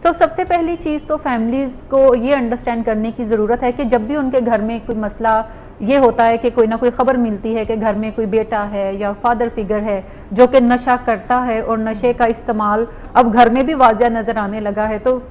सबसे पहली चीज़ तो फैमिलीज़ को ये अंडरस्टैंड करने की ज़रूरत है कि जब भी उनके घर में कोई मसला ये होता है कि कोई ना कोई ख़बर मिलती है कि घर में कोई बेटा है या फादर फिगर है जो कि नशा करता है और नशे का इस्तेमाल अब घर में भी वाज़िया नज़र आने लगा है, तो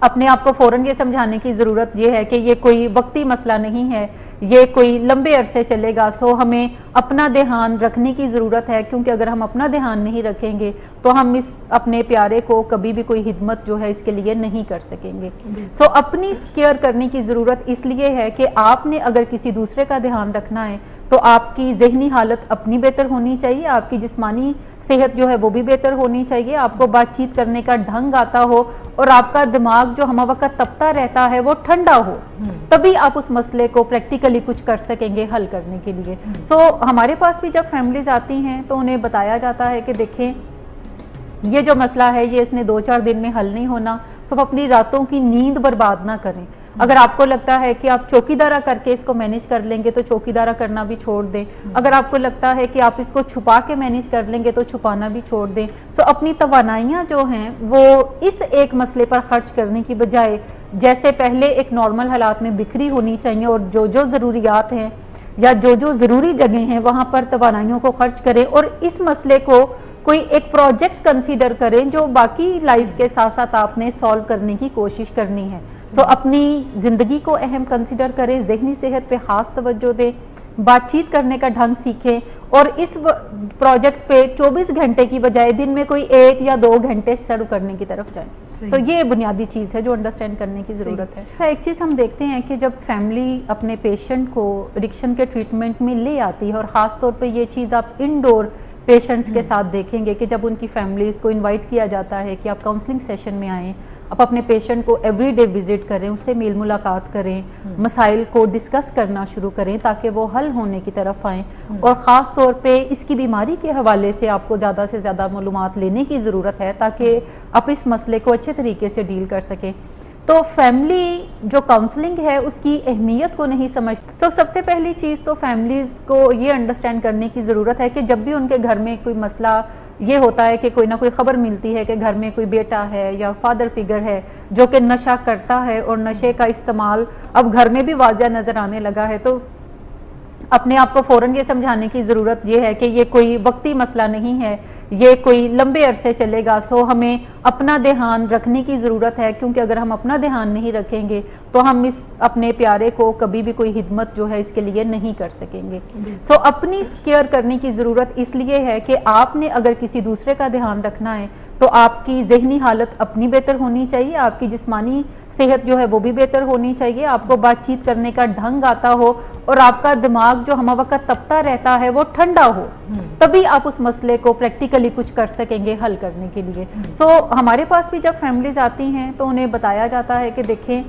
अपने आप को फ़ौरन ये समझाने की ज़रूरत ये है कि ये कोई वक्ती मसला नहीं है, ये कोई लंबे अरसे चलेगा। सो हमें अपना ध्यान रखने की ज़रूरत है, क्योंकि अगर हम अपना ध्यान नहीं रखेंगे तो हम इस अपने प्यारे को कभी भी कोई हिदमत जो है इसके लिए नहीं कर सकेंगे। सो अपनी केयर करने की ज़रूरत इसलिए है कि आपने अगर किसी दूसरे का ध्यान रखना है तो आपकी ज़हनी हालत अपनी बेहतर होनी चाहिए, आपकी जिस्मानी सेहत जो है वो भी बेहतर होनी चाहिए, आपको बातचीत करने का ढंग आता हो और आपका दिमाग जो हम वक्त तपता रहता है वो ठंडा हो, तभी आप उस मसले को प्रैक्टिकली कुछ कर सकेंगे हल करने के लिए। सो हमारे पास भी जब फैमिलीज आती हैं तो उन्हें बताया जाता है कि देखें ये जो मसला है ये इसने 2-4 दिन में हल नहीं होना, सो अपनी रातों की नींद बर्बाद ना करें। अगर आपको लगता है कि आप चौकीदारा करके इसको मैनेज कर लेंगे तो चौकीदारा करना भी छोड़ दें, अगर आपको लगता है कि आप इसको छुपा के मैनेज कर लेंगे तो छुपाना भी छोड़ दें। सो अपनी तवानाइयाँ जो हैं वो इस एक मसले पर खर्च करने की बजाय जैसे पहले एक नॉर्मल हालात में बिखरी होनी चाहिए और जो जो ज़रूरियात हैं या जो जो ज़रूरी जगह हैं वहाँ पर तवानाइयों को खर्च करें और इस मसले को कोई एक प्रोजेक्ट कंसीडर करें जो बाकी लाइफ के साथ साथ आपने सॉल्व करने की कोशिश करनी है। सो अपनी ज़िंदगी को अहम कंसीडर करें, ज़हनी सेहत पे ख़ास तवज्जो दें, बातचीत करने का ढंग सीखें और इस प्रोजेक्ट पे 24 घंटे की बजाय दिन में कोई 1 या 2 घंटे सर्व करने की तरफ जाएं। सो ये बुनियादी चीज़ है जो अंडरस्टैंड करने की ज़रूरत है। एक चीज़ हम देखते हैं कि जब फैमिली अपने पेशेंट को एडिक्शन के ट्रीटमेंट में ले आती है और ख़ास तौर पर ये चीज़ आप इंडोर पेशेंट्स के साथ देखेंगे कि जब उनकी फैमिलीज़ को इनवाइट किया जाता है कि आप काउंसलिंग सेशन में आएँ, आप अपने पेशेंट को एवरीडे विजिट करें, उससे मेल मुलाकात करें, मसाइल को डिस्कस करना शुरू करें ताकि वो हल होने की तरफ आएँ और ख़ास तौर पे इसकी बीमारी के हवाले से आपको ज़्यादा से ज़्यादा मालूमात लेने की ज़रूरत है ताकि आप इस मसले को अच्छे तरीके से डील कर सकें। तो फैमिली जो काउंसलिंग है उसकी अहमियत को नहीं समझती। सो सबसे पहली चीज़ तो फैमिलीज़ को ये अंडरस्टैंड करने की ज़रूरत है कि जब भी उनके घर में कोई मसला ये होता है कि कोई ना कोई ख़बर मिलती है कि घर में कोई बेटा है या फादर फिगर है जो कि नशा करता है और नशे का इस्तेमाल अब घर में भी वाज़िया नज़र आने लगा है, तो अपने आप को फ़ौरन ये समझाने की ज़रूरत ये है कि ये कोई वक्ती मसला नहीं है, ये कोई लंबे अरसे चलेगा। सो हमें अपना ध्यान रखने की ज़रूरत है, क्योंकि अगर हम अपना ध्यान नहीं रखेंगे तो हम इस अपने प्यारे को कभी भी कोई हिदमत जो है इसके लिए नहीं कर सकेंगे। सो अपनी केयर करने की ज़रूरत इसलिए है कि आपने अगर किसी दूसरे का ध्यान रखना है तो आपकी ज़हनी हालत अपनी बेहतर होनी चाहिए, आपकी जिस्मानी सेहत जो है वो भी बेहतर होनी चाहिए, आपको बातचीत करने का ढंग आता हो और आपका दिमाग जो हम वक्त तपता रहता है वो ठंडा हो, तभी आप उस मसले को प्रैक्टिकली कुछ कर सकेंगे हल करने के लिए। सो हमारे पास भी जब फैमिलीज आती हैं तो उन्हें बताया जाता है कि देखें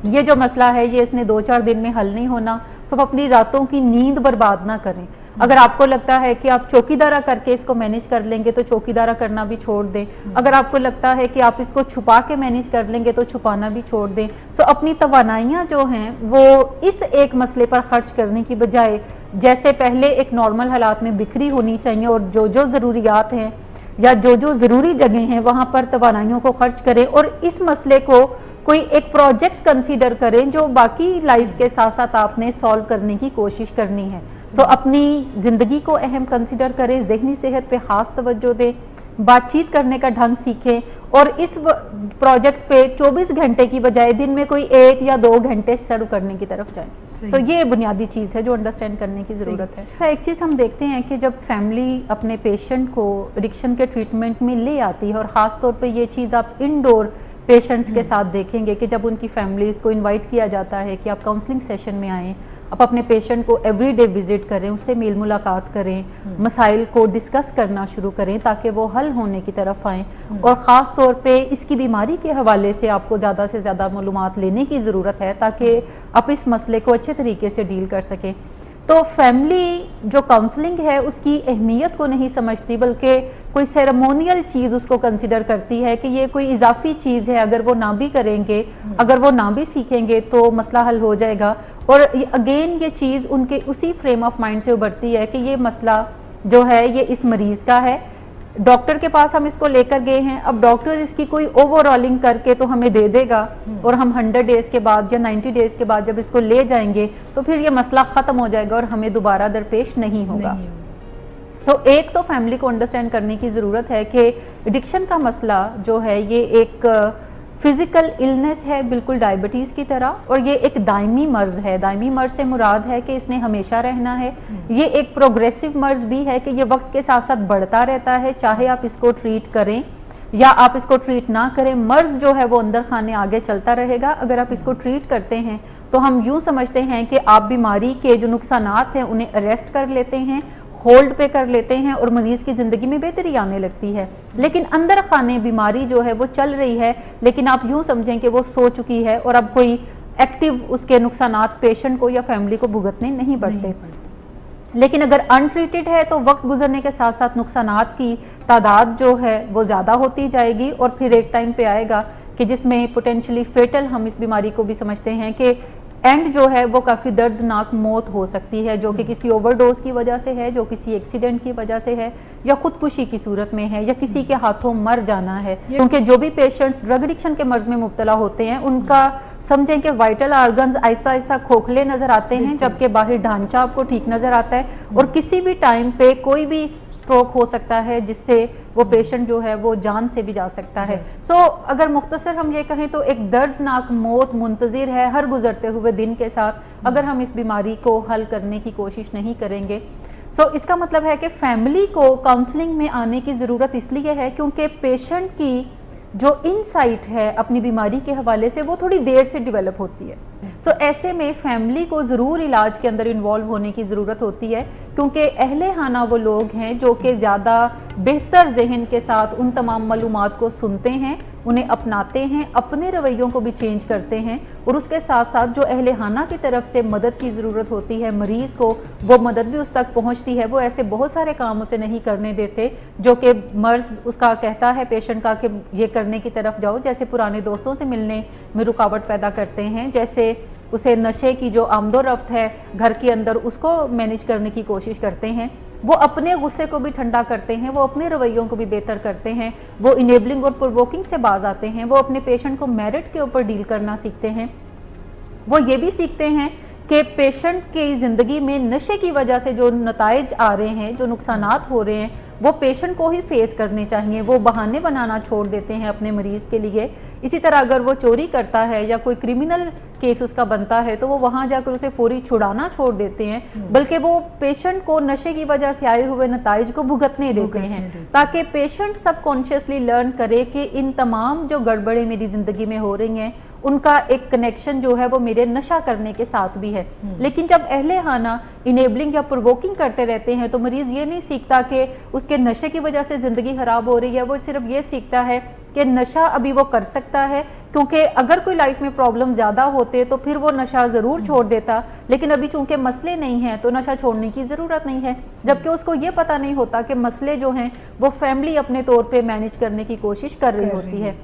ये जो मसला है ये इसने 2-4 दिन में हल नहीं होना, सो अपनी रातों की नींद बर्बाद ना करें। अगर आपको लगता है कि आप चौकीदारा करके इसको मैनेज कर लेंगे तो चौकीदारा करना भी छोड़ दें, अगर आपको लगता है कि आप इसको छुपा के मैनेज कर लेंगे तो छुपाना भी छोड़ दें। सो अपनी तवानाइयाँ जो हैं वो इस एक मसले पर खर्च करने की बजाय जैसे पहले एक नॉर्मल हालात में बिखरी होनी चाहिए और जो जो ज़रूरियात हैं या जो जो ज़रूरी जगह हैं वहाँ पर तवानाइयों को खर्च करें और इस मसले को कोई एक प्रोजेक्ट कंसीडर करें जो बाकी लाइफ के साथ साथ आपने सॉल्व करने की कोशिश करनी है। सो अपनी ज़िंदगी को अहम कंसीडर करें, ज़हनी सेहत पे ख़ास तवज्जो दें, बातचीत करने का ढंग सीखें और इस प्रोजेक्ट पे 24 घंटे की बजाय दिन में कोई 1 या 2 घंटे सर्व करने की तरफ जाएं। सो ये बुनियादी चीज़ है जो अंडरस्टैंड करने की ज़रूरत है। एक चीज़ हम देखते हैं कि जब फैमिली अपने पेशेंट को एडिक्शन के ट्रीटमेंट में ले आती है और ख़ास तौर पर ये चीज़ आप इंडोर पेशेंट्स के साथ देखेंगे कि जब उनकी फैमिलीज़ को इनवाइट किया जाता है कि आप काउंसलिंग सेशन में आएँ, आप अपने पेशेंट को एवरीडे विजिट करें, उससे मेल मुलाकात करें, मसाइल को डिस्कस करना शुरू करें ताकि वो हल होने की तरफ आएँ और ख़ास तौर पे इसकी बीमारी के हवाले से आपको ज़्यादा से ज़्यादा मालूमात लेने की ज़रूरत है ताकि आप इस मसले को अच्छे तरीके से डील कर सकें। तो फैमिली जो काउंसलिंग है उसकी अहमियत को नहीं समझती, बल्कि कोई सेरेमोनियल चीज़ उसको कंसिडर करती है कि ये कोई इजाफी चीज़ है, अगर वो ना भी करेंगे, अगर वो ना भी सीखेंगे तो मसला हल हो जाएगा। और अगेन ये चीज़ उनके उसी फ्रेम ऑफ माइंड से उभरती है कि ये मसला जो है ये इस मरीज़ का है, डॉक्टर के पास हम इसको लेकर गए हैं, अब डॉक्टर इसकी कोई ओवरऑलिंग करके तो हमें दे देगा और हम 100 डेज के बाद या 90 डेज के बाद जब इसको ले जाएंगे तो फिर ये मसला ख़त्म हो जाएगा और हमें दोबारा दरपेश नहीं होगा। एक तो फैमिली को अंडरस्टैंड करने की ज़रूरत है कि एडिक्शन का मसला जो है ये एक फिजिकल इलनेस है, बिल्कुल डायबिटीज़ की तरह, और ये एक दायमी मर्ज है। दायमी मर्ज से मुराद है कि इसने हमेशा रहना है। ये एक प्रोग्रेसिव मर्ज भी है कि ये वक्त के साथ साथ बढ़ता रहता है, चाहे आप इसको ट्रीट करें या आप इसको ट्रीट ना करें, मर्ज जो है वो अंदर खाने आगे चलता रहेगा। अगर आप इसको ट्रीट करते हैं तो हम यूँ समझते हैं कि आप बीमारी के जो नुकसानात हैं उन्हें अरेस्ट कर लेते हैं, होल्ड पे कर लेते हैं और मरीज की ज़िंदगी में बेहतरी आने लगती है। लेकिन अंदर खाने बीमारी जो है वो चल रही है, लेकिन आप यूँ समझें कि वो सो चुकी है और अब कोई एक्टिव उसके नुकसानात पेशेंट को या फैमिली को भुगतने नहीं पड़ते। लेकिन अगर अनट्रीटेड है तो वक्त गुजरने के साथ साथ नुकसानात की तादाद जो है वो ज़्यादा होती जाएगी और फिर एक टाइम पे आएगा कि जिसमें पोटेंशियली फेटल हम इस बीमारी को भी समझते हैं कि एंड जो है वो काफ़ी दर्दनाक मौत हो सकती है, जो कि किसी ओवरडोज की वजह से है, जो किसी एक्सीडेंट की वजह से है, या खुदकुशी की सूरत में है, या किसी के हाथों मर जाना है। क्योंकि जो भी पेशेंट्स ड्रग एडिक्शन के मर्ज में मुब्तला होते हैं उनका समझें कि वाइटल ऑर्गन्स आहिस्ता आहिस्ता खोखले नजर आते हैं, जबकि बाहरी ढांचा आपको ठीक नजर आता है और किसी भी टाइम पे कोई भी स्ट्रोक हो सकता है जिससे वो पेशेंट जो है वो जान से भी जा सकता है। अगर मुख्तसर हम ये कहें तो एक दर्दनाक मौत मुंतज़िर है हर गुजरते हुए दिन के साथ अगर हम इस बीमारी को हल करने की कोशिश नहीं करेंगे। इसका मतलब है कि फैमिली को काउंसलिंग में आने की ज़रूरत इसलिए है क्योंकि पेशेंट की जो इनसाइट है अपनी बीमारी के हवाले से वो थोड़ी देर से डेवलप होती है। ऐसे में फैमिली को ज़रूर इलाज के अंदर इन्वॉल्व होने की ज़रूरत होती है, क्योंकि अहले खाना वो लोग हैं जो कि ज़्यादा बेहतर जहन के साथ उन तमाम मालूमात को सुनते हैं, उन्हें अपनाते हैं, अपने रवैयों को भी चेंज करते हैं और उसके साथ साथ जो अहले खाना की तरफ से मदद की ज़रूरत होती है मरीज़ को, वो मदद भी उस तक पहुंचती है। वो ऐसे बहुत सारे काम उसे नहीं करने देते जो कि मर्ज उसका कहता है पेशेंट का कि ये करने की तरफ जाओ, जैसे पुराने दोस्तों से मिलने में रुकावट पैदा करते हैं, जैसे उसे नशे की जो आमदोरफ्त है घर के अंदर उसको मैनेज करने की कोशिश करते हैं, वो अपने गुस्से को भी ठंडा करते हैं, वो अपने रवैयों को भी बेहतर करते हैं, वो इनेबलिंग और प्रोवोकिंग से बाज आते हैं, वो अपने पेशेंट को मेरिट के ऊपर डील करना सीखते हैं। वो ये भी सीखते हैं कि पेशेंट की ज़िंदगी में नशे की वजह से जो नताइज आ रहे हैं, जो नुकसानात हो रहे हैं, वो पेशेंट को ही फेस करने चाहिए। वो बहाने बनाना छोड़ देते हैं अपने मरीज़ के लिए। इसी तरह अगर वो चोरी करता है या कोई क्रिमिनल केस उसका बनता है तो वो वहाँ जाकर उसे फौरी छुड़ाना छोड़ देते हैं, बल्कि वो पेशेंट को नशे की वजह से आए हुए नताइज को भुगतने देते हैं, ताकि पेशेंट सबकॉन्शियसली लर्न करे कि इन तमाम जो गड़बड़े मेरी ज़िंदगी में हो रही हैं उनका एक कनेक्शन जो है वो मेरे नशा करने के साथ भी है। लेकिन जब अहले खाना इनेबलिंग या प्रोवोकिंग करते रहते हैं तो मरीज़ ये नहीं सीखता कि उसके नशे की वजह से ज़िंदगी ख़राब हो रही है, वो सिर्फ ये सीखता है कि नशा अभी वो कर सकता है, क्योंकि अगर कोई लाइफ में प्रॉब्लम ज़्यादा होते तो फिर वो नशा ज़रूर छोड़ देता, लेकिन अभी चूंकि मसले नहीं हैं तो नशा छोड़ने की ज़रूरत नहीं है। जबकि उसको ये पता नहीं होता कि मसले जो हैं वो फैमिली अपने तौर पे मैनेज करने की कोशिश कर रही होती है।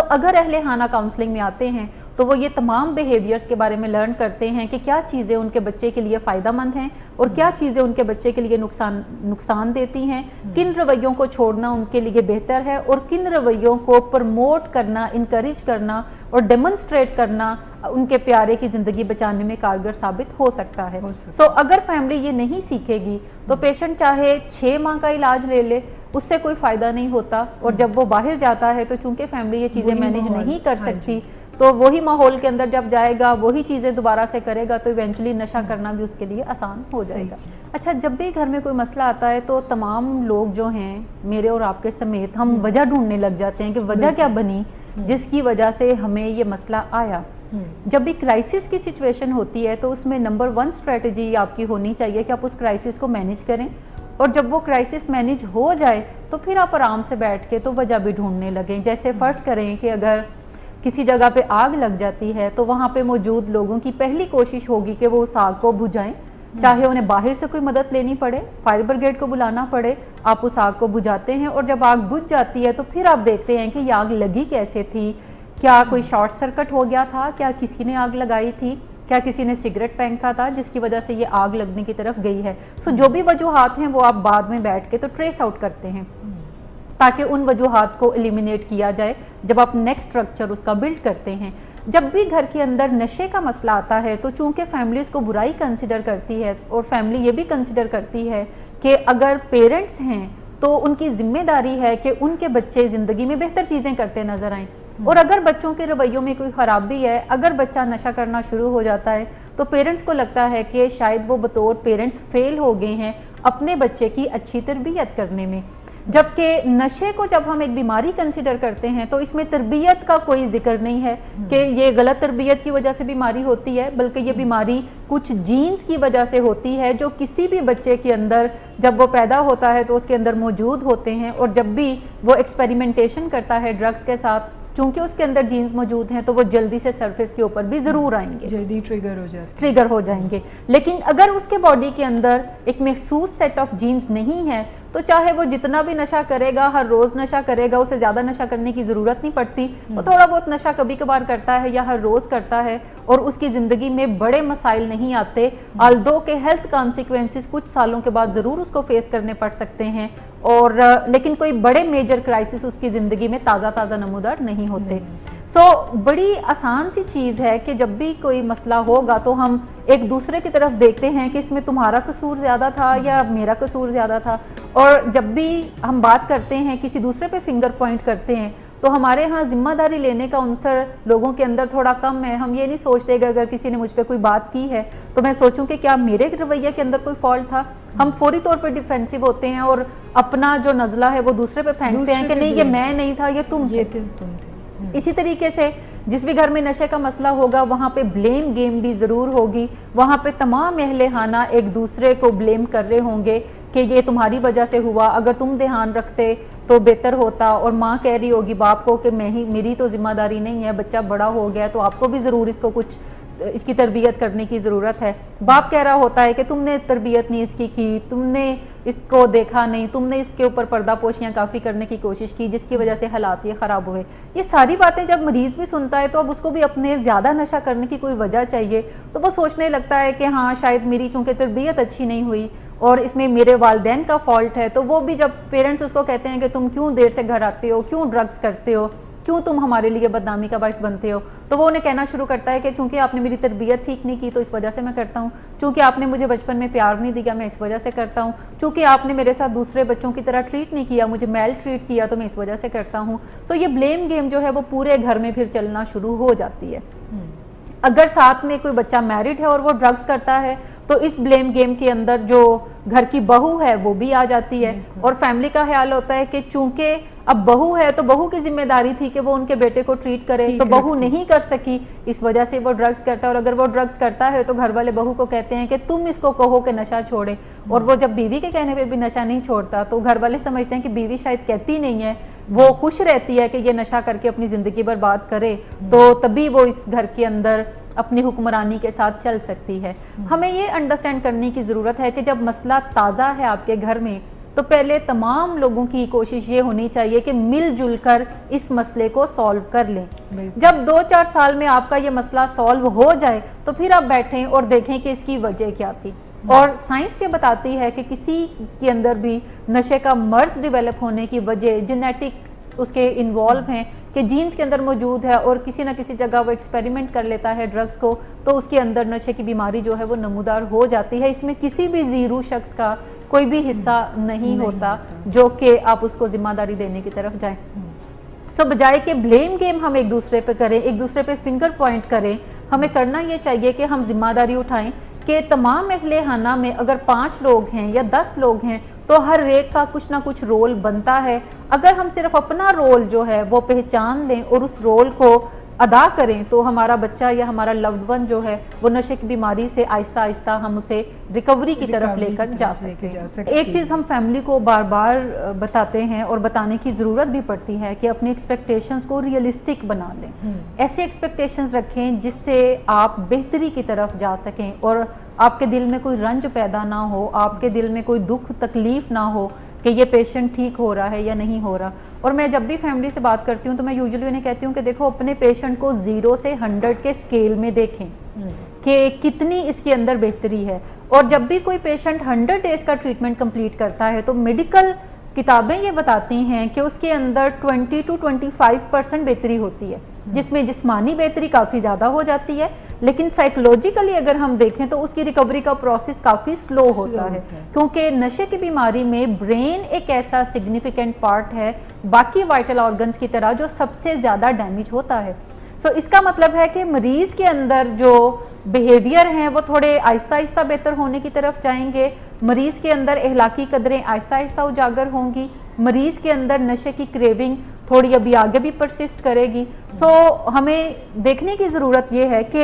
अगर अहले खाना काउंसलिंग में आते हैं तो वो ये तमाम बिहेवियर्स के बारे में लर्न करते हैं कि क्या चीज़ें उनके बच्चे के लिए फ़ायदेमंद हैं और क्या चीज़ें उनके बच्चे के लिए नुकसान देती हैं, किन रवैयों को छोड़ना उनके लिए बेहतर है और किन रवैयों को प्रमोट करना, इनकरेज करना और डेमोन्स्ट्रेट करना उनके प्यारे की ज़िंदगी बचाने में कारगर साबित हो सकता है। अगर फैमिली ये नहीं सीखेगी तो पेशेंट चाहे 6 माह का इलाज ले ले, उससे कोई फ़ायदा नहीं होता, और जब वो बाहर जाता है तो चूंकि फैमिली ये चीज़ें मैनेज नहीं कर सकती तो वही माहौल के अंदर जब जाएगा वही चीज़ें दोबारा से करेगा तो इवेंचुअली नशा करना भी उसके लिए आसान हो जाएगा। अच्छा, जब भी घर में कोई मसला आता है तो तमाम लोग जो हैं मेरे और आपके समेत हम वजह ढूंढने लग जाते हैं कि वजह क्या बनी जिसकी वजह से हमें ये मसला आया। जब भी क्राइसिस की सिचुएशन होती है तो उसमें नंबर 1 स्ट्रेटजी आपकी होनी चाहिए कि आप उस क्राइसिस को मैनेज करें, और जब वो क्राइसिस मैनेज हो जाए तो फिर आप आराम से बैठ के तो वजह भी ढूंढने लगें। जैसे फ़र्ज़ करें कि अगर किसी जगह पे आग लग जाती है तो वहाँ पे मौजूद लोगों की पहली कोशिश होगी कि वो उस आग को बुझाएं, चाहे उन्हें बाहर से कोई मदद लेनी पड़े, फायर ब्रिगेड को बुलाना पड़े, आप उस आग को बुझाते हैं। और जब आग बुझ जाती है तो फिर आप देखते हैं कि ये आग लगी कैसे थी, क्या कोई शॉर्ट सर्किट हो गया था, क्या किसी ने आग लगाई थी, क्या किसी ने सिगरेट फेंका था जिसकी वजह से ये आग लगने की तरफ गई है। सो जो भी वजूहात हैं वो आप बाद में बैठ के तो ट्रेस आउट करते हैं ताकि उन वजूहात को एलिमिनेट किया जाए जब आप नेक्स्ट स्ट्रक्चर उसका बिल्ड करते हैं। जब भी घर के अंदर नशे का मसला आता है तो चूंकि फैमिली उसको बुराई कंसिडर करती है और फैमिली ये भी कंसिडर करती है कि अगर पेरेंट्स हैं तो उनकी जिम्मेदारी है कि उनके बच्चे ज़िंदगी में बेहतर चीज़ें करते नजर आएं। और अगर बच्चों के रवैयों में कोई ख़राबी है, अगर बच्चा नशा करना शुरू हो जाता है तो पेरेंट्स को लगता है कि शायद वो बतौर पेरेंट्स फेल हो गए हैं अपने बच्चे की अच्छी तरबियत करने में। जबकि नशे को जब हम एक बीमारी कंसिडर करते हैं तो इसमें तरबियत का कोई जिक्र नहीं है कि ये गलत तरबियत की वजह से बीमारी होती है, बल्कि ये बीमारी कुछ जीन्स की वजह से होती है जो किसी भी बच्चे के अंदर जब वो पैदा होता है तो उसके अंदर मौजूद होते हैं। और जब भी वो एक्सपेरिमेंटेशन करता है ड्रग्स के साथ, चूंकि उसके अंदर जीन्स मौजूद हैं तो वो जल्दी से सरफेस के ऊपर भी जरूर आएंगे, जल्दी ट्रिगर हो जाएंगे। लेकिन अगर उसके बॉडी के अंदर एक महसूस सेट ऑफ जीन्स नहीं है तो चाहे वो जितना भी नशा करेगा, हर रोज नशा करेगा, उसे ज्यादा नशा करने की जरूरत नहीं पड़ती। वो थोड़ा बहुत नशा कभी कभार करता है या हर रोज करता है और उसकी जिंदगी में बड़े मसाइल नहीं आते। आल्दो के हेल्थ कॉन्सिक्वेंसेस कुछ सालों के बाद जरूर उसको फेस करने पड़ सकते हैं और लेकिन कोई बड़े मेजर क्राइसिस उसकी जिंदगी में ताज़ा नमूदार नहीं होते। बड़ी आसान सी चीज़ है कि जब भी कोई मसला होगा तो हम एक दूसरे की तरफ देखते हैं कि इसमें तुम्हारा कसूर ज़्यादा था या मेरा कसूर ज़्यादा था। और जब भी हम बात करते हैं, किसी दूसरे पे फिंगर पॉइंट करते हैं, तो हमारे यहाँ जिम्मेदारी लेने का अवसर लोगों के अंदर थोड़ा कम है। हम ये नहीं सोचते कि अगर किसी ने मुझ पर कोई बात की है तो मैं सोचूं कि क्या मेरे रवैये के अंदर कोई फॉल्ट था। हम फौरी तौर पर डिफेंसिव होते हैं और अपना जो नज़ला है वो दूसरे पे फेंकते हैं कि नहीं ये मैं नहीं था, ये तुम थे। इसी तरीके से जिस भी घर में नशे का मसला होगा वहाँ पे ब्लेम गेम भी ज़रूर होगी। वहाँ पे तमाम अहले खाना एक दूसरे को ब्लेम कर रहे होंगे कि ये तुम्हारी वजह से हुआ, अगर तुम ध्यान रखते तो बेहतर होता। और माँ कह रही होगी बाप को कि मेरी तो जिम्मेदारी नहीं है, बच्चा बड़ा हो गया तो आपको भी ज़रूर इसकी तरबियत करने की ज़रूरत है। बाप कह रहा होता है कि तुमने तरबियत नहीं इसकी की, तुमने इसको देखा नहीं, तुमने इसके ऊपर पर्दा पोशियाँ काफ़ी करने की कोशिश की जिसकी वजह से हालात ये ख़राब हुए। ये सारी बातें जब मरीज़ भी सुनता है तो अब उसको भी अपने ज़्यादा नशा करने की कोई वजह चाहिए, तो वो सोचने लगता है कि हाँ शायद मेरी चूँकि तरबियत अच्छी नहीं हुई और इसमें मेरे वालिदैन का फॉल्ट है। तो वो भी जब पेरेंट्स उसको कहते हैं कि तुम क्यों देर से घर आते हो, क्यों ड्रग्स करते हो, क्यों तुम हमारे लिए बदनामी का बाइस बनते हो, तो वो उन्हें कहना शुरू करता है कि चूंकि आपने मेरी तरबियत ठीक नहीं की तो इस वजह से मैं करता हूँ, चूंकि आपने मुझे बचपन में प्यार नहीं दिया मैं इस वजह से करता हूँ, चूंकि आपने मेरे साथ दूसरे बच्चों की तरह ट्रीट नहीं किया, मुझे मेल ट्रीट किया तो मैं इस वजह से करता हूँ। सो ये ब्लेम गेम जो है वो पूरे घर में फिर चलना शुरू हो जाती है। अगर साथ में कोई बच्चा मैरिड है और वो ड्रग्स करता है तो इस ब्लेम गेम के अंदर जो घर की बहू है वो भी आ जाती है और फैमिली का ख्याल होता है कि चूंकि अब बहू है तो बहू की जिम्मेदारी थी कि वो उनके बेटे को ट्रीट करे, तो बहू नहीं कर सकी, इस वजह से वो ड्रग्स करता है। और अगर वो ड्रग्स करता है तो घर वाले बहू को कहते हैं कि तुम इसको कहो कि नशा छोड़े, और वो जब बीवी के कहने पे भी नशा नहीं छोड़ता तो घर वाले समझते हैं कि बीवी शायद कहती नहीं है, वो खुश रहती है कि ये नशा करके अपनी जिंदगी बर्बाद करे, तो तभी वो इस घर के अंदर अपनी हुक्मरानी के साथ चल सकती है। हमें ये अंडरस्टैंड करने की ज़रूरत है कि जब मसला ताज़ा है आपके घर में तो पहले तमाम लोगों की कोशिश ये होनी चाहिए कि मिलजुल कर इस मसले को सॉल्व कर लें। जब 2-4 साल में आपका ये मसला सॉल्व हो जाए तो फिर आप बैठें और देखें कि इसकी वजह क्या थी। और साइंस ये बताती है कि किसी के अंदर भी नशे का मर्ज डेवलप होने की वजह जेनेटिक उसके इन्वॉल्व हैं कि जीन्स के अंदर मौजूद है और किसी न किसी जगह वो एक्सपेरिमेंट कर लेता है ड्रग्स को, तो उसके अंदर नशे की बीमारी जो है वो नमूदार हो जाती है। इसमें किसी भी जीरो शख्स का कोई भी हिस्सा नहीं होता जो कि आप उसको जिम्मेदारी देने की तरफ जाएं। सो बजाय के ब्लेम गेम हम एक दूसरे पे करें, एक दूसरे पे फिंगर पॉइंट करें, हमें करना ये चाहिए कि हम जिम्मेदारी उठाएं कि तमाम अहले खाना में अगर 5 लोग हैं या 10 लोग हैं तो हर एक का कुछ ना कुछ रोल बनता है। अगर हम सिर्फ अपना रोल जो है वो पहचान लें और उस रोल को अदा करें तो हमारा बच्चा या हमारा लव्ड वन जो है वो नशे की बीमारी से आहिस्ता आहिस्ता हम उसे रिकवरी की तरफ लेकर जा सकते हैं। एक चीज़ हम फैमिली को बार बार बताते हैं और बताने की ज़रूरत भी पड़ती है कि अपनी एक्सपेक्टेशंस को रियलिस्टिक बना लें। ऐसे एक्सपेक्टेशंस रखें जिससे आप बेहतरी की तरफ जा सकें और आपके दिल में कोई रंज पैदा ना हो, आपके दिल में कोई दुख तकलीफ ना हो कि ये पेशेंट ठीक हो रहा है या नहीं हो रहा। और मैं जब भी फैमिली से बात करती हूँ तो मैं यूजुअली उन्हें कहती हूँ कि देखो अपने पेशेंट को 0 से 100 के स्केल में देखें कि कितनी इसके अंदर बेहतरी है। और जब भी कोई पेशेंट 100 डेज का ट्रीटमेंट कंप्लीट करता है तो मेडिकल किताबें ये बताती हैं कि उसके अंदर 20 to 25% बेहतरी होती है, जिसमें जिस्मानी बेहतरी काफ़ी ज़्यादा हो जाती है, लेकिन साइकोलॉजिकली अगर हम देखें तो उसकी रिकवरी का प्रोसेस काफ़ी स्लो होता है, क्योंकि नशे की बीमारी में ब्रेन एक ऐसा सिग्निफिकेंट पार्ट है बाकी वाइटल ऑर्गन्स की तरह जो सबसे ज़्यादा डैमेज होता है। सो इसका मतलब है कि मरीज़ के अंदर जो बिहेवियर हैं वो थोड़े आहिस्ता आहिस्ता बेहतर होने की तरफ जाएंगे, मरीज़ के अंदर अखलाकी कदरें आहिस्ता आहिस्ता उजागर होंगी, मरीज़ के अंदर नशे की क्रेविंग थोड़ी अभी आगे भी परसिस्ट करेगी। सो हमें देखने की ज़रूरत ये है कि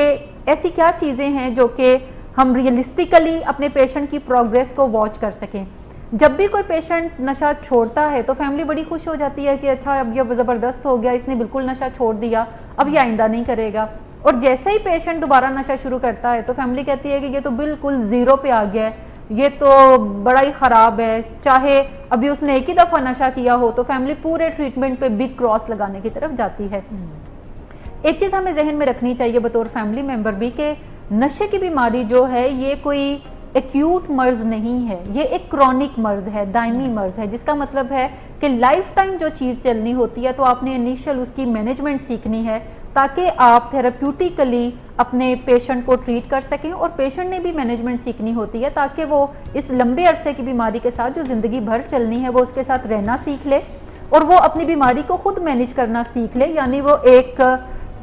ऐसी क्या चीज़ें हैं जो कि हम रियलिस्टिकली अपने पेशेंट की प्रोग्रेस को वॉच कर सकें। जब भी कोई पेशेंट नशा छोड़ता है तो फैमिली बड़ी खुश हो जाती है कि अच्छा अब ये ज़बरदस्त हो गया, इसने बिल्कुल नशा छोड़ दिया, अब ये आइंदा नहीं करेगा। और जैसे ही पेशेंट दोबारा नशा शुरू करता है तो फैमिली कहती है कि ये तो बिल्कुल ज़ीरो पे आ गया है, ये तो बड़ा ही ख़राब है, चाहे अभी उसने एक ही दफ़ा नशा किया हो। तो फैमिली पूरे ट्रीटमेंट पे बिग क्रॉस लगाने की तरफ जाती है। एक चीज़ हमें जहन में रखनी चाहिए बतौर फैमिली मेम्बर भी कि नशे की बीमारी जो है ये कोई एक्यूट मर्ज नहीं है, ये एक क्रॉनिक मर्ज है, दायमी मर्ज है, जिसका मतलब है कि लाइफ टाइम जो चीज़ चलनी होती है तो आपने इनिशियल उसकी मैनेजमेंट सीखनी है ताकि आप थेराप्यूटिकली अपने पेशेंट को ट्रीट कर सकें, और पेशेंट ने भी मैनेजमेंट सीखनी होती है ताकि वो इस लंबे अरसे की बीमारी के साथ जो ज़िंदगी भर चलनी है वो उसके साथ रहना सीख ले और वो अपनी बीमारी को खुद मैनेज करना सीख ले। यानी वो एक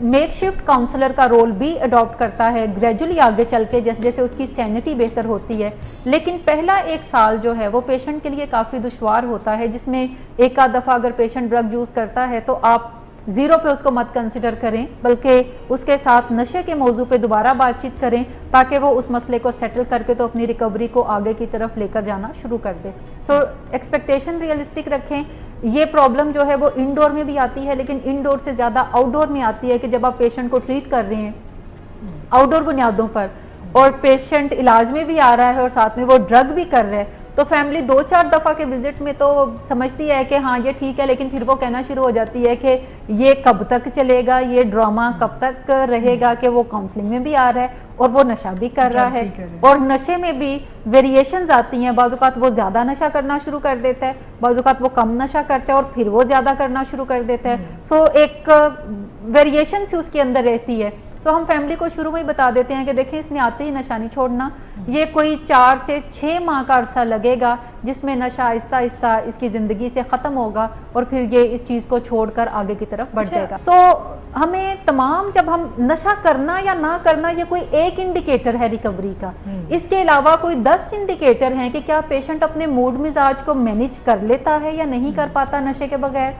मेकशिफ्ट काउंसलर का रोल भी अडॉप्ट करता है ग्रेजुअली आगे चल के, जैसे जैसे उसकी सैनिटी बेहतर होती है। लेकिन पहला 1 साल जो है वो पेशेंट के लिए काफ़ी दुश्वार होता है, जिसमें एक आध दफ़ा अगर पेशेंट ड्रग यूज़ करता है तो आप ज़ीरो पे उसको मत कंसिडर करें, बल्कि उसके साथ नशे के मौजू पे दोबारा बातचीत करें ताकि वो उस मसले को सेटल करके तो अपनी रिकवरी को आगे की तरफ लेकर जाना शुरू कर दे। सो एक्सपेक्टेशन रियलिस्टिक रखें। ये प्रॉब्लम जो है वो इंडोर में भी आती है, लेकिन इंडोर से ज़्यादा आउटडोर में आती है कि जब आप पेशेंट को ट्रीट कर रहे हैं आउटडोर बुनियादों पर और पेशेंट इलाज में भी आ रहा है और साथ में वो ड्रग भी कर रहे हैं, तो फैमिली 2-4 दफ़ा के विजिट में तो समझती है कि हाँ ये ठीक है, लेकिन फिर वो कहना शुरू हो जाती है कि ये कब तक चलेगा, ये ड्रामा कब तक रहेगा कि वो काउंसलिंग में भी आ रहा है और वो नशा भी कर रहा है, और नशे में भी वेरिएशंस आती हैं। बाज़-औक़ात वो ज़्यादा नशा करना शुरू कर देता है, बाज़-औक़ात वो कम नशा करता है और फिर वो ज़्यादा करना शुरू कर देता है। सो एक वेरिएशन सी उसके अंदर रहती है। तो हम फैमिली को शुरू में ही बता देते हैं कि देखें इसने आते ही नशा नहीं छोड़ना, ये कोई 4 से 6 माह का अरसा लगेगा जिसमें नशा आहिस्ता आहिस्ता इसकी ज़िंदगी से ख़त्म होगा और फिर ये इस चीज़ को छोड़कर आगे की तरफ बढ़ जाएगा। सो हमें तमाम, जब हम नशा करना या ना करना ये कोई एक इंडिकेटर है रिकवरी का, इसके अलावा कोई 10 इंडिकेटर हैं कि क्या पेशेंट अपने मूड मिजाज को मैनेज कर लेता है या नहीं कर पाता नशे के बगैर,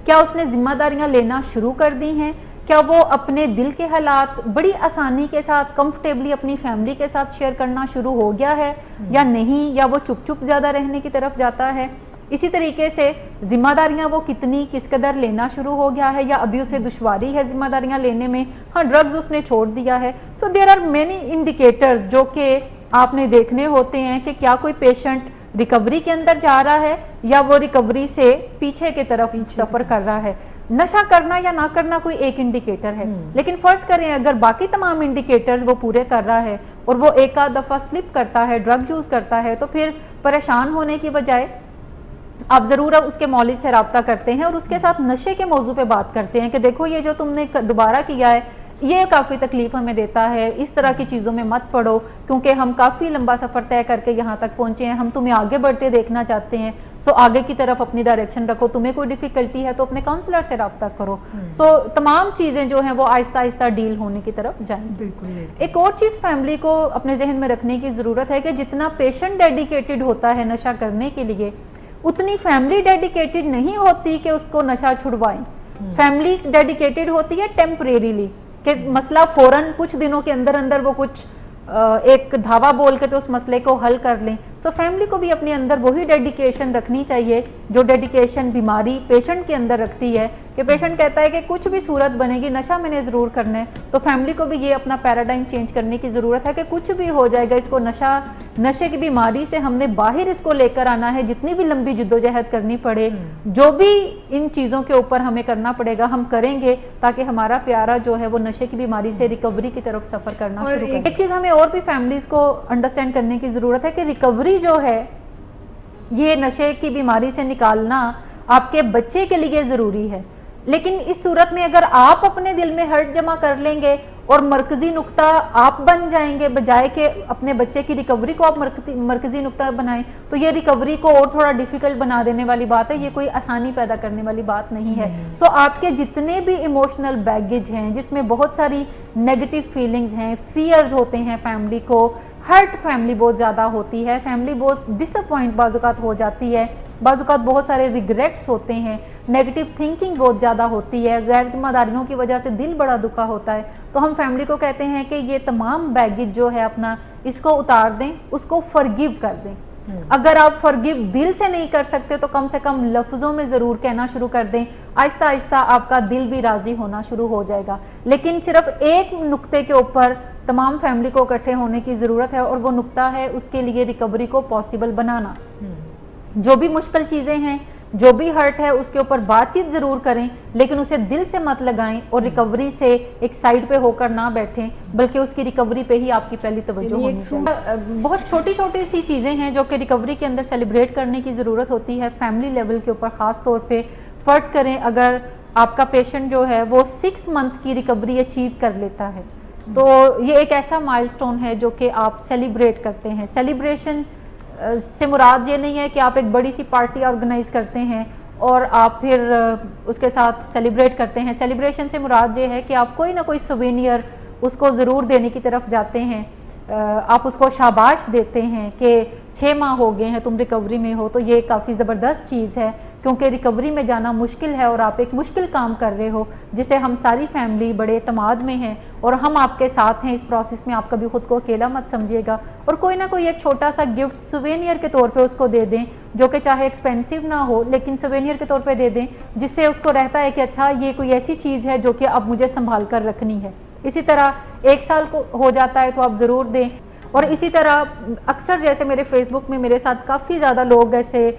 क्या उसने जिम्मेदारियां लेना शुरू कर दी हैं, क्या वो अपने दिल के हालात बड़ी आसानी के साथ कंफर्टेबली अपनी फैमिली के साथ शेयर करना शुरू हो गया है या नहीं, या वो चुप चुप ज़्यादा रहने की तरफ जाता है। इसी तरीके से जिम्मेदारियां वो कितनी किस कदर लेना शुरू हो गया है या अभी उसे दुश्वारी है जिम्मेदारियां लेने में, हाँ ड्रग्स उसने छोड़ दिया है। So there are many indicators जो कि आपने देखने होते हैं कि क्या कोई पेशेंट रिकवरी के अंदर जा रहा है या वो रिकवरी से पीछे की तरफ सफ़र कर रहा है। नशा करना या ना करना कोई एक इंडिकेटर है, लेकिन फर्ज करें अगर बाकी तमाम इंडिकेटर्स वो पूरे कर रहा है और वो एक आध दफ़ा स्लिप करता है, ड्रग यूज़ करता है, तो फिर परेशान होने की बजाय आप ज़रूर अब उसके मौलिद से रब्ता करते हैं और उसके साथ नशे के मौजू पे बात करते हैं कि देखो ये जो तुमने दोबारा किया है ये काफ़ी तकलीफ हमें देता है, इस तरह की चीज़ों में मत पड़ो क्योंकि हम काफ़ी लंबा सफ़र तय करके यहाँ तक पहुँचे हैं, हम तुम्हें आगे बढ़ते देखना चाहते हैं। सो आगे की तरफ अपनी डायरेक्शन रखो, तुम्हें कोई डिफ़िकल्टी है तो अपने काउंसलर से रब्ता करो। सो तमाम चीज़ें जो हैं वो आहिस्ता आहिस्ता डील होने की तरफ जाएंगी। बिल्कुल। एक और चीज़ फैमिली को अपने जहन में रखने की ज़रूरत है कि जितना पेशेंट डेडिकेटेड होता है नशा करने के लिए, उतनी फैमिली डेडिकेटेड नहीं होती कि उसको नशा छुड़वाएं। फैमिली डेडिकेटेड होती है टेम्परेरीली कि मसला फ़ौरन कुछ दिनों के अंदर अंदर वो कुछ एक धावा बोल के तो उस मसले को हल कर लें, सो फैमिली को भी अपने अंदर वही डेडिकेशन रखनी चाहिए जो डेडिकेशन बीमारी पेशेंट के अंदर रखती है, कि पेशेंट कहता है कि कुछ भी सूरत बनेगी, नशा मैंने ज़रूर करना है। तो फैमिली को भी ये अपना पैराडाइम चेंज करने की ज़रूरत है कि कुछ भी हो जाएगा, इसको नशे की बीमारी से हमने बाहर इसको लेकर आना है, जितनी भी लंबी जिद्दोजहद करनी पड़े, जो भी इन चीज़ों के ऊपर हमें करना पड़ेगा हम करेंगे, ताकि हमारा प्यारा जो है वो नशे की बीमारी से रिकवरी की तरफ सफ़र करना शुरू करे। एक चीज़ हमें और भी फैमिलीज को अंडरस्टैंड करने की ज़रूरत है कि रिकवरी जो है ये नशे की बीमारी से निकालना आपके बच्चे के लिए ज़रूरी है, लेकिन इस सूरत में अगर आप अपने दिल में हर्ट जमा कर लेंगे और मरकजी नुक्ता आप बन जाएंगे, बजाय के अपने बच्चे की रिकवरी को आप मरकजी नुक्ता बनाएं, तो ये रिकवरी को और थोड़ा डिफिकल्ट बना देने वाली बात है, ये कोई आसानी पैदा करने वाली बात नहीं है। सो आपके जितने भी इमोशनल बैगेज हैं, जिसमें बहुत सारी नेगेटिव फीलिंग्स हैं, फियर्स होते हैं, फैमिली को हर्ट फैमिली बहुत ज़्यादा होती है, फैमिली बहुत डिसअपॉइंट बाजुकात हो जाती है, बाजुकात बहुत सारे रिग्रेट्स होते हैं, नेगेटिव थिंकिंग बहुत ज़्यादा होती है, गैर जिम्मेदारियों की वजह से दिल बड़ा दुखा होता है। तो हम फैमिली को कहते हैं कि ये तमाम बैगेज जो है अपना इसको उतार दें, उसको फॉरगिव कर दें। अगर आप फॉरगिव दिल से नहीं कर सकते तो कम से कम लफ्ज़ों में ज़रूर कहना शुरू कर दें, आहिस्ता आहिस्ता आपका दिल भी राज़ी होना शुरू हो जाएगा। लेकिन सिर्फ एक नुक्ते के ऊपर तमाम फैमिली को इकट्ठे होने की ज़रूरत है, और वो नुक्ता है उसके लिए रिकवरी को पॉसिबल बनाना। जो भी मुश्किल चीज़ें हैं, जो भी हर्ट है, उसके ऊपर बातचीत ज़रूर करें, लेकिन उसे दिल से मत लगाएं और रिकवरी से एक साइड पे होकर ना बैठें, बल्कि उसकी रिकवरी पे ही आपकी पहली तवज्जो होनी चाहिए। बहुत छोटी छोटी सी चीज़ें हैं जो कि रिकवरी के अंदर सेलिब्रेट करने की ज़रूरत होती है फैमिली लेवल के ऊपर ख़ास तौर पे। फ़र्ज़ करें अगर आपका पेशेंट जो है वो 6 मंथ की रिकवरी अचीव कर लेता है, तो ये एक ऐसा माइलस्टोन है जो कि आप सेलिब्रेट करते हैं। सेलिब्रेशन से मुराद ये नहीं है कि आप एक बड़ी सी पार्टी ऑर्गेनाइज करते हैं और आप फिर उसके साथ सेलिब्रेट करते हैं। सेलिब्रेशन से मुराद ये है कि आप कोई ना कोई सोवेनियर उसको ज़रूर देने की तरफ जाते हैं, आप उसको शाबाश देते हैं कि 6 माह हो गए हैं तुम रिकवरी में हो। तो ये काफ़ी ज़बरदस्त चीज़ है, क्योंकि रिकवरी में जाना मुश्किल है और आप एक मुश्किल काम कर रहे हो, जिसे हम सारी फैमिली बड़े एतमाद में हैं और हम आपके साथ हैं इस प्रोसेस में। आप कभी खुद को अकेला मत समझिएगा, और कोई ना कोई एक छोटा सा गिफ्ट सुवेनियर के तौर पे उसको दे दें, जो कि चाहे एक्सपेंसिव ना हो, लेकिन सुवेनियर के तौर पे दे दें, जिससे उसको रहता है कि अच्छा ये कोई ऐसी चीज़ है जो कि अब मुझे संभाल कर रखनी है। इसी तरह 1 साल को हो जाता है तो आप ज़रूर दें। और इसी तरह अक्सर जैसे मेरे फेसबुक में मेरे साथ काफ़ी ज़्यादा लोग ऐसे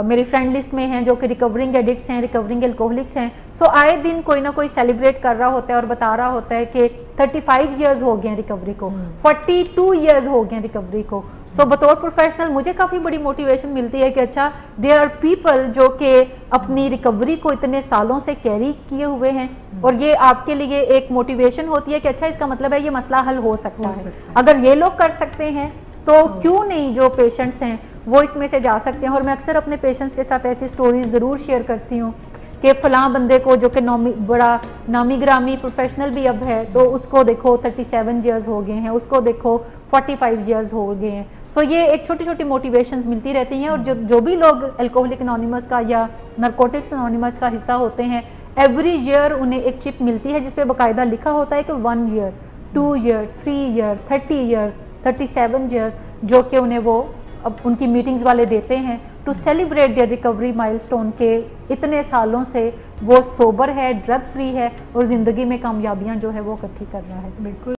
मेरी फ्रेंड लिस्ट में हैं जो कि रिकवरिंग एडिक्ट्स हैं, रिकवरिंग एल्कोहलिक्स हैं। सो आए दिन कोई ना कोई सेलिब्रेट कर रहा होता है और बता रहा होता है कि 35 ईयर्स हो गए हैं रिकवरी को, 42 ईयर्स हो गए हैं रिकवरी को। सो बतौर प्रोफेशनल मुझे काफ़ी बड़ी मोटिवेशन मिलती है कि अच्छा देयर आर पीपल जो कि अपनी रिकवरी को इतने सालों से कैरी किए हुए हैं, और ये आपके लिए एक मोटिवेशन होती है कि अच्छा इसका मतलब है ये मसला हल हो सकता है। अगर ये लोग कर सकते हैं तो क्यों नहीं जो पेशेंट्स हैं वो इसमें से जा सकते हैं। और मैं अक्सर अपने पेशेंट्स के साथ ऐसी स्टोरीज ज़रूर शेयर करती हूँ कि फ़लाँ बंदे को जो कि बड़ा नामी ग्रामी प्रोफेशनल भी अब है, तो उसको देखो 37 ईयर्स हो गए हैं, उसको देखो 45 ईयर्स हो गए हैं। सो ये एक छोटी छोटी मोटिवेशंस मिलती रहती हैं। और जो भी लोग अल्कोहलिक एनोनिमस का या नारकोटिक्स एनोनिमस का हिस्सा होते हैं, एवरी ईयर उन्हें एक चिप मिलती है जिसपे बाकायदा लिखा होता है कि 1 year, 2 year, 3 year, 30 years, 37 years, जो कि उन्हें वो अब उनकी मीटिंग्स वाले देते हैं to celebrate their recovery milestone के इतने सालों से वो सोबर है, ड्रग फ्री है और ज़िंदगी में कामयाबियां जो है वो इकट्ठी कर रहा है। बिल्कुल।